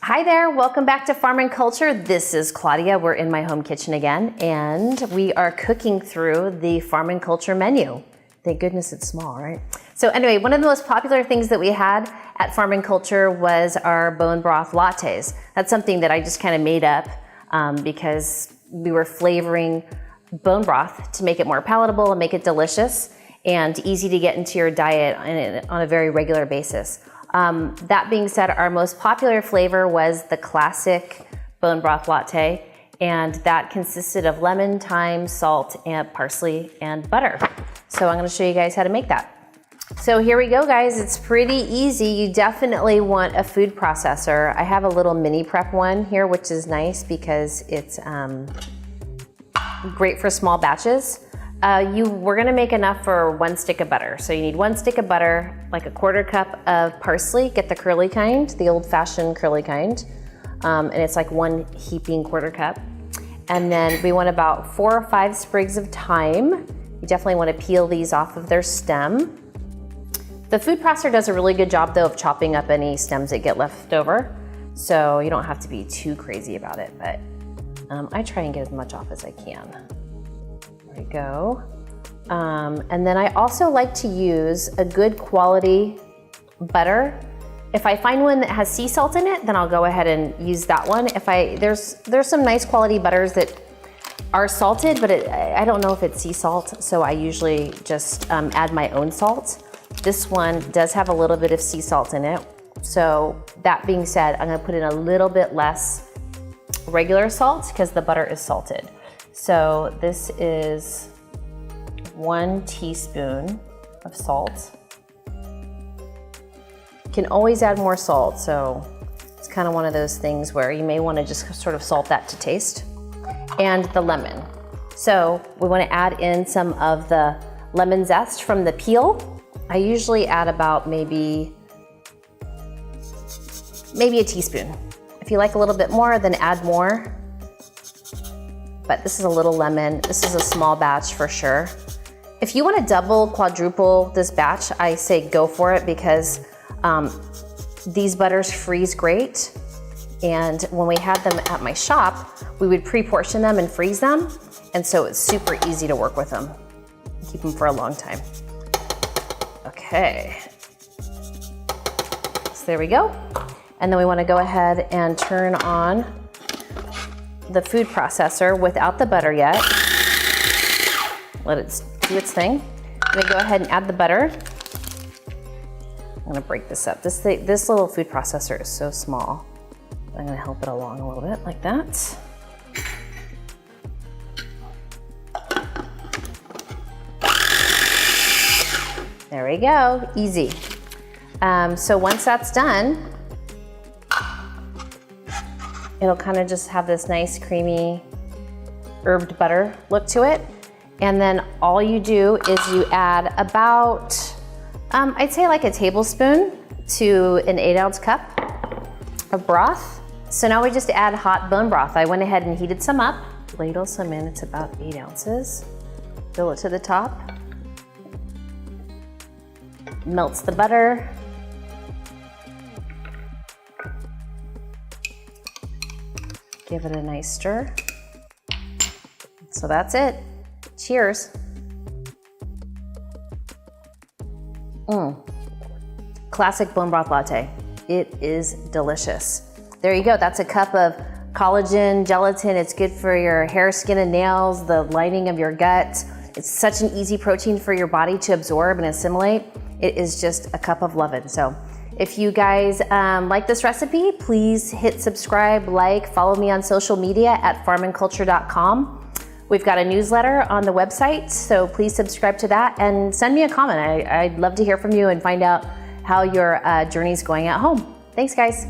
Hi there, welcome back to Farm and Culture. This is Claudia. We're in my home kitchen again, and we are cooking through the Farm and Culture menu. Thank goodness it's small, right? So anyway, one of the most popular things that we had at Farm and Culture was our bone broth lattes. That's something that I just kind of made up because we were flavoring bone broth to make it more palatable and make it delicious and easy to get into your diet on a very regular basis. That being said, our most popular flavor was the classic bone broth latte, and that consisted of lemon, thyme, salt, and parsley, and butter. So I'm gonna show you guys how to make that. So here we go, guys. It's pretty easy. You definitely want a food processor. I have a little mini prep one here, which is nice because it's great for small batches. We're gonna make enough for 1 stick of butter. So you need 1 stick of butter, like a 1/4 cup of parsley, get the curly kind, the old fashioned curly kind. And it's like 1 heaping 1/4 cup. And then we want about 4 or 5 sprigs of thyme. You definitely wanna peel these off of their stem. The food processor does a really good job though of chopping up any stems that get left over. So you don't have to be too crazy about it, but I try and get as much off as I can. There we go. And then I also like to use a good quality butter. If I find one that has sea salt in it, then I'll go ahead and use that one. There's some nice quality butters that are salted, but I don't know if it's sea salt, so I usually just add my own salt. This one does have a little bit of sea salt in it. So that being said, I'm gonna put in a little bit less regular salt because the butter is salted. So this is 1 teaspoon of salt. You can always add more salt, so it's kind of one of those things where you may want to just sort of salt that to taste. And the lemon. So we want to add in some of the lemon zest from the peel. I usually add about maybe a teaspoon. If you like a little bit more, then add more. But this is a little lemon. This is a small batch for sure. If you want to double, quadruple this batch, I say go for it because these butters freeze great. And when we had them at my shop, we would pre-portion them and freeze them. And so it's super easy to work with them. Keep them for a long time. Okay. So there we go. And then we want to go ahead and turn on the food processor without the butter yet. Let it do its thing. I'm gonna go ahead and add the butter. I'm gonna break this up. This little food processor is so small. I'm gonna help it along a little bit like that. There we go, easy. So once that's done, it'll kind of just have this nice creamy herbed butter look to it. And then all you do is you add about, I'd say like a tablespoon to an 8-ounce cup of broth. So now we just add hot bone broth. I went ahead and heated some up, ladle some in, it's about 8 ounces. Fill it to the top. Melts the butter. Give it a nice stir. So that's it. Cheers. Classic bone broth latte. It is delicious. There you go. That's a cup of collagen, gelatin. It's good for your hair, skin, and nails, the lining of your gut. It's such an easy protein for your body to absorb and assimilate. It is just a cup of lovin'. So if you guys like this recipe, please hit subscribe, follow me on social media at farmandculture.com. We've got a newsletter on the website, so please subscribe to that and send me a comment. I'd love to hear from you and find out how your journey's going at home. Thanks, guys.